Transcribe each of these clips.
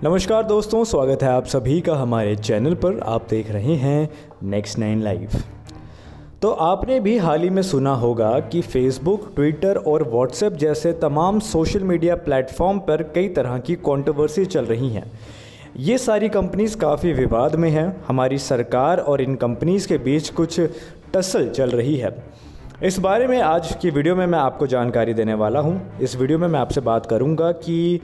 नमस्कार दोस्तों, स्वागत है आप सभी का हमारे चैनल पर। आप देख रहे हैं नेक्स्ट 9 लाइव। तो आपने भी हाल ही में सुना होगा कि फेसबुक, ट्विटर और व्हाट्सएप जैसे तमाम सोशल मीडिया प्लेटफॉर्म पर कई तरह की कंट्रोवर्सी चल रही हैं। ये सारी कंपनीज काफ़ी विवाद में हैं। हमारी सरकार और इन कंपनीज के बीच कुछ टसल चल रही है। इस बारे में आज की वीडियो में मैं आपको जानकारी देने वाला हूँ। इस वीडियो में मैं आपसे बात करूँगा कि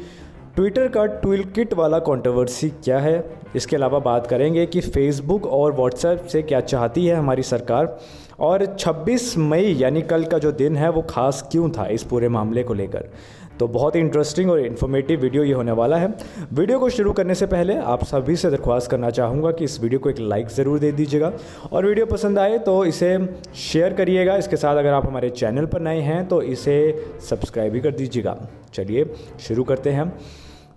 ट्विटर का टूल किट वाला कंट्रोवर्सी क्या है। इसके अलावा बात करेंगे कि फेसबुक और व्हाट्सएप से क्या चाहती है हमारी सरकार, और 26 मई यानी कल का जो दिन है वो खास क्यों था इस पूरे मामले को लेकर। तो बहुत ही इंटरेस्टिंग और इन्फॉर्मेटिव वीडियो ये होने वाला है। वीडियो को शुरू करने से पहले आप सभी से दरख्वास्त करना चाहूँगा कि इस वीडियो को एक लाइक ज़रूर दे दीजिएगा, और वीडियो पसंद आए तो इसे शेयर करिएगा। इसके साथ अगर आप हमारे चैनल पर नए हैं तो इसे सब्सक्राइब भी कर दीजिएगा। चलिए शुरू करते हैं।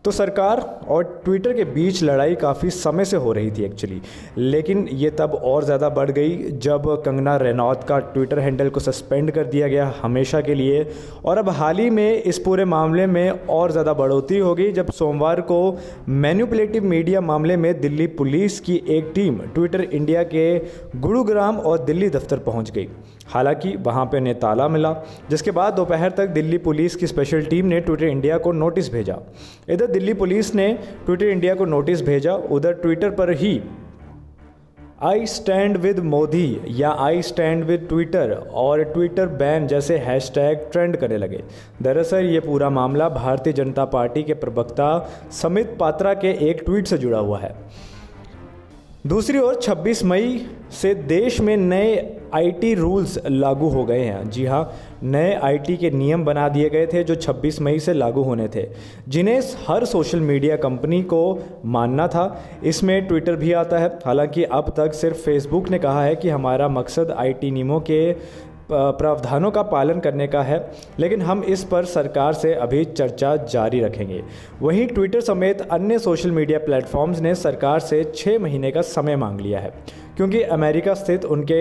तो सरकार और ट्विटर के बीच लड़ाई काफ़ी समय से हो रही थी एक्चुअली, लेकिन ये तब और ज़्यादा बढ़ गई जब कंगना रनौत का ट्विटर हैंडल को सस्पेंड कर दिया गया हमेशा के लिए। और अब हाल ही में इस पूरे मामले में और ज़्यादा बढ़ोतरी हो गई जब सोमवार को मैनिपुलेटिव मीडिया मामले में दिल्ली पुलिस की एक टीम ट्विटर इंडिया के गुरुग्राम और दिल्ली दफ्तर पहुँच गई। हालांकि वहां पे उन्हें ताला मिला, जिसके बाद दोपहर तक दिल्ली पुलिस की स्पेशल टीम ने ट्विटर इंडिया को नोटिस भेजा। इधर दिल्ली पुलिस ने ट्विटर इंडिया को नोटिस भेजा, उधर ट्विटर पर ही आई स्टैंड विद मोदी या आई स्टैंड विद ट्विटर और ट्विटर बैन जैसे हैशटैग ट्रेंड करने लगे। दरअसल ये पूरा मामला भारतीय जनता पार्टी के प्रवक्ता समित पात्रा के एक ट्वीट से जुड़ा हुआ है। दूसरी ओर 26 मई से देश में नए आईटी रूल्स लागू हो गए हैं। जी हाँ, नए आईटी के नियम बना दिए गए थे जो 26 मई से लागू होने थे, जिन्हें हर सोशल मीडिया कंपनी को मानना था। इसमें ट्विटर भी आता है। हालांकि अब तक सिर्फ फेसबुक ने कहा है कि हमारा मकसद आईटी नियमों के प्रावधानों का पालन करने का है, लेकिन हम इस पर सरकार से अभी चर्चा जारी रखेंगे। वहीं ट्विटर समेत अन्य सोशल मीडिया प्लेटफॉर्म्स ने सरकार से 6 महीने का समय मांग लिया है, क्योंकि अमेरिका स्थित उनके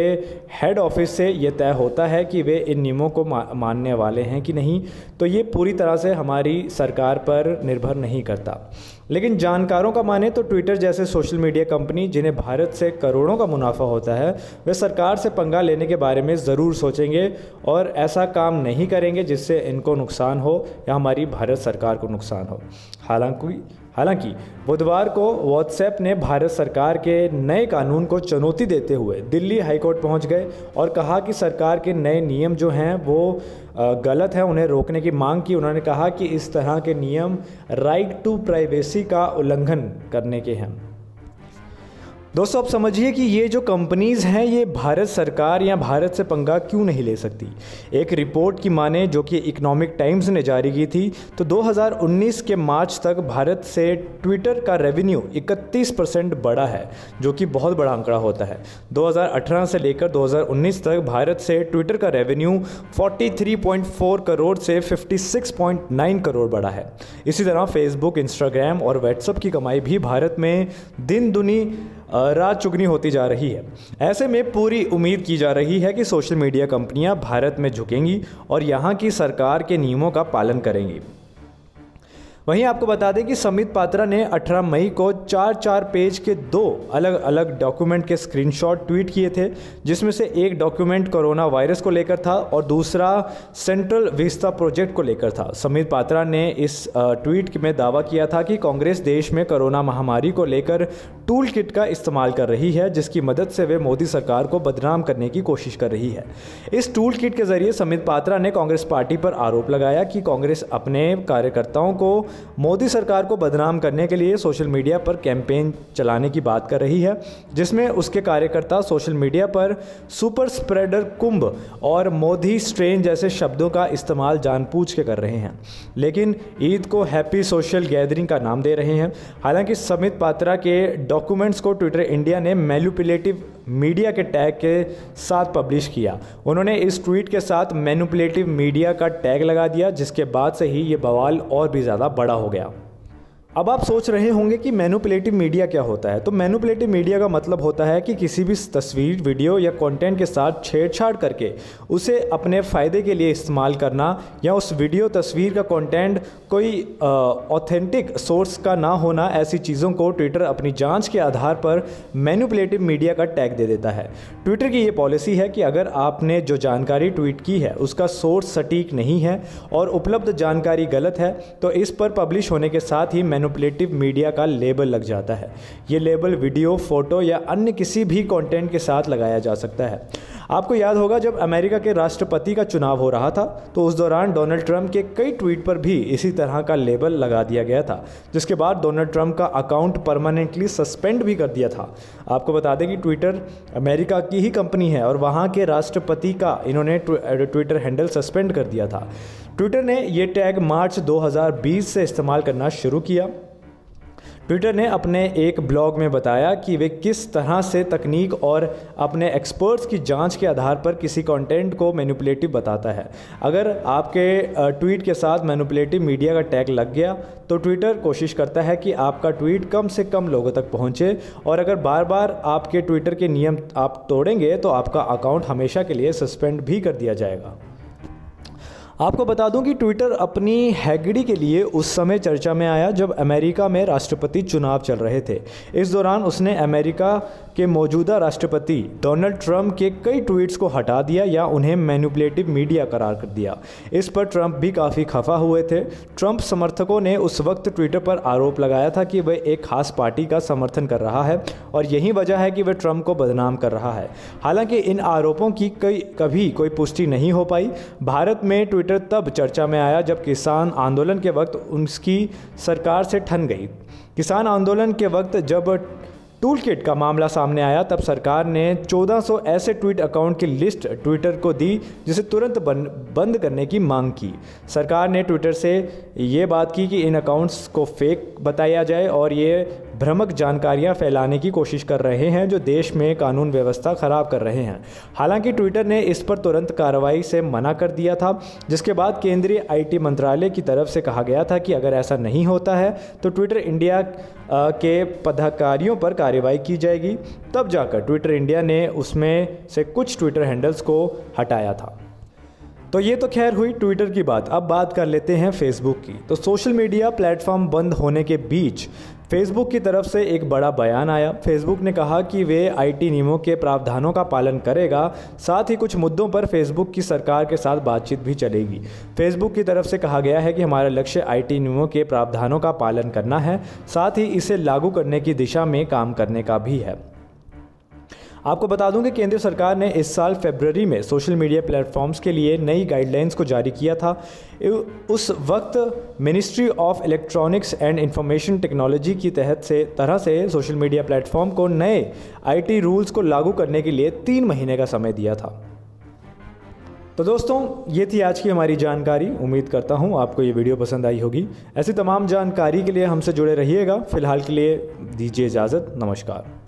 हेड ऑफिस से ये तय होता है कि वे इन नियमों को मानने वाले हैं कि नहीं। तो ये पूरी तरह से हमारी सरकार पर निर्भर नहीं करता। लेकिन जानकारों का माने तो ट्विटर जैसे सोशल मीडिया कंपनी जिन्हें भारत से करोड़ों का मुनाफा होता है, वे सरकार से पंगा लेने के बारे में ज़रूर सोचेंगे और ऐसा काम नहीं करेंगे जिससे इनको नुकसान हो या हमारी भारत सरकार को नुकसान हो। हालांकि बुधवार को व्हाट्सएप ने भारत सरकार के नए कानून को चुनौती देते हुए दिल्ली हाईकोर्ट पहुंच गए और कहा कि सरकार के नए नियम जो हैं वो गलत हैं, उन्हें रोकने की मांग की। उन्होंने कहा कि इस तरह के नियम राइट टू प्राइवेसी का उल्लंघन करने के हैं। दोस्तों, आप समझिए कि ये जो कंपनीज हैं ये भारत सरकार या भारत से पंगा क्यों नहीं ले सकती। एक रिपोर्ट की माने जो कि इकोनॉमिक टाइम्स ने जारी की थी, तो 2019 के मार्च तक भारत से ट्विटर का रेवेन्यू 31% बढ़ा है, जो कि बहुत बड़ा आंकड़ा होता है। 2018 से लेकर 2019 तक भारत से ट्विटर का रेवेन्यू 43.4 करोड़ से 56.9 करोड़ बढ़ा है। इसी तरह फेसबुक, इंस्टाग्राम और व्हाट्सएप की कमाई भी भारत में दिन दुनी रात चुगनी होती जा रही है। ऐसे में पूरी उम्मीद की जा रही है कि सोशल मीडिया कंपनियां भारत में झुकेंगी और यहां की सरकार के नियमों का पालन करेंगी। वहीं आपको बता दें कि समित पात्रा ने 18 मई को 4 पेज के 2 अलग अलग डॉक्यूमेंट के स्क्रीनशॉट ट्वीट किए थे, जिसमें से एक डॉक्यूमेंट कोरोना वायरस को लेकर था और दूसरा सेंट्रल विस्ता प्रोजेक्ट को लेकर था। समित पात्रा ने इस ट्वीट में दावा किया था कि कांग्रेस देश में कोरोना महामारी को लेकर टूल किट का इस्तेमाल कर रही है, जिसकी मदद से वे मोदी सरकार को बदनाम करने की कोशिश कर रही है। इस टूल किट के जरिए समित पात्रा ने कांग्रेस पार्टी पर आरोप लगाया कि कांग्रेस अपने कार्यकर्ताओं को मोदी सरकार को बदनाम करने के लिए सोशल मीडिया पर कैंपेन चलाने की बात कर रही है, जिसमें उसके कार्यकर्ता सोशल मीडिया पर सुपर स्प्रेडर कुंभ और मोदी स्ट्रेन जैसे शब्दों का इस्तेमाल जानबूझ के कर रहे हैं, लेकिन ईद को हैप्पी सोशल गैदरिंग का नाम दे रहे हैं। हालांकि समित पात्रा के डॉक्यूमेंट्स को ट्विटर इंडिया ने मैनिपुलेटिव मीडिया के टैग के साथ पब्लिश किया। उन्होंने इस ट्वीट के साथ मैनिपुलेटिव मीडिया का टैग लगा दिया, जिसके बाद से ही ये बवाल और भी ज़्यादा बड़ा हो गया। अब आप सोच रहे होंगे कि मैनिपुलेटिव मीडिया क्या होता है। तो मैनिपुलेटिव मीडिया का मतलब होता है कि किसी भी तस्वीर, वीडियो या कंटेंट के साथ छेड़छाड़ करके उसे अपने फ़ायदे के लिए इस्तेमाल करना, या उस वीडियो, तस्वीर का कंटेंट कोई ऑथेंटिक सोर्स का ना होना, ऐसी चीज़ों को ट्विटर अपनी जांच के आधार पर मैनिपुलेटिव मीडिया का टैग दे देता है। ट्विटर की ये पॉलिसी है कि अगर आपने जो जानकारी ट्वीट की है उसका सोर्स सटीक नहीं है और उपलब्ध जानकारी गलत है तो इस पर पब्लिश होने के साथ ही मैनिपुलेटिव मीडिया का लेबल लग जाता है। ये लेबल वीडियो, फोटो या अन्य किसी भी कंटेंट के साथ लगाया जा सकता है। आपको याद होगा जब अमेरिका के राष्ट्रपति का चुनाव हो रहा था तो उस दौरान डोनाल्ड ट्रंप के कई ट्वीट पर भी इसी तरह का लेबल लगा दिया गया था, जिसके बाद डोनाल्ड ट्रंप का अकाउंट परमानेंटली सस्पेंड भी कर दिया था। आपको बता दें कि ट्विटर अमेरिका की ही कंपनी है और वहाँ के राष्ट्रपति का इन्होंने ट्विटर हैंडल सस्पेंड कर दिया था। ट्विटर ने ये टैग मार्च 2020 से इस्तेमाल करना शुरू किया। ट्विटर ने अपने एक ब्लॉग में बताया कि वे किस तरह से तकनीक और अपने एक्सपर्ट्स की जांच के आधार पर किसी कंटेंट को मैनिपुलेटिव बताता है। अगर आपके ट्वीट के साथ मैनिपुलेटिव मीडिया का टैग लग गया तो ट्विटर कोशिश करता है कि आपका ट्वीट कम से कम लोगों तक पहुंचे, और अगर बार बार आपके ट्विटर के नियम आप तोड़ेंगे तो आपका अकाउंट हमेशा के लिए सस्पेंड भी कर दिया जाएगा। आपको बता दूं कि ट्विटर अपनी हैगड़ी के लिए उस समय चर्चा में आया जब अमेरिका में राष्ट्रपति चुनाव चल रहे थे। इस दौरान उसने अमेरिका के मौजूदा राष्ट्रपति डोनाल्ड ट्रंप के कई ट्वीट्स को हटा दिया या उन्हें मैनिपुलेटिव मीडिया करार कर दिया। इस पर ट्रंप भी काफ़ी खफा हुए थे। ट्रंप समर्थकों ने उस वक्त ट्विटर पर आरोप लगाया था कि वह एक खास पार्टी का समर्थन कर रहा है और यही वजह है कि वह ट्रंप को बदनाम कर रहा है। हालांकि इन आरोपों की कभी कोई पुष्टि नहीं हो पाई। भारत में ट्विटर तब चर्चा में आया जब किसान आंदोलन के वक्त उसकी सरकार से ठन गई। किसान आंदोलन के वक्त जब टूल किट का मामला सामने आया तब सरकार ने 1400 ऐसे ट्वीट अकाउंट की लिस्ट ट्विटर को दी जिसे तुरंत बंद करने की मांग की। सरकार ने ट्विटर से ये बात की कि इन अकाउंट्स को फेक बताया जाए और ये भ्रामक जानकारियां फैलाने की कोशिश कर रहे हैं जो देश में कानून व्यवस्था खराब कर रहे हैं। हालांकि ट्विटर ने इस पर तुरंत कार्रवाई से मना कर दिया था, जिसके बाद केंद्रीय आईटी मंत्रालय की तरफ से कहा गया था कि अगर ऐसा नहीं होता है तो ट्विटर इंडिया के पदाधिकारियों पर कार्रवाई की जाएगी। तब जाकर ट्विटर इंडिया ने उसमें से कुछ ट्विटर हैंडल्स को हटाया था। तो ये तो खैर हुई ट्विटर की बात। अब बात कर लेते हैं फेसबुक की। तो सोशल मीडिया प्लेटफॉर्म बंद होने के बीच फेसबुक की तरफ से एक बड़ा बयान आया। फेसबुक ने कहा कि वे आईटी नियमों के प्रावधानों का पालन करेगा, साथ ही कुछ मुद्दों पर फेसबुक की सरकार के साथ बातचीत भी चलेगी। फेसबुक की तरफ से कहा गया है कि हमारा लक्ष्य आईटी नियमों के प्रावधानों का पालन करना है, साथ ही इसे लागू करने की दिशा में काम करने का भी है। आपको बता दूं कि केंद्र सरकार ने इस साल फरवरी में सोशल मीडिया प्लेटफॉर्म्स के लिए नई गाइडलाइंस को जारी किया था। उस वक्त ministry of electronics and information technology की तरह से सोशल मीडिया प्लेटफॉर्म को नए आईटी रूल्स को लागू करने के लिए 3 महीने का समय दिया था। तो दोस्तों, ये थी आज की हमारी जानकारी। उम्मीद करता हूँ आपको ये वीडियो पसंद आई होगी। ऐसी तमाम जानकारी के लिए हमसे जुड़े रहिएगा। फिलहाल के लिए दीजिए इजाज़त। नमस्कार।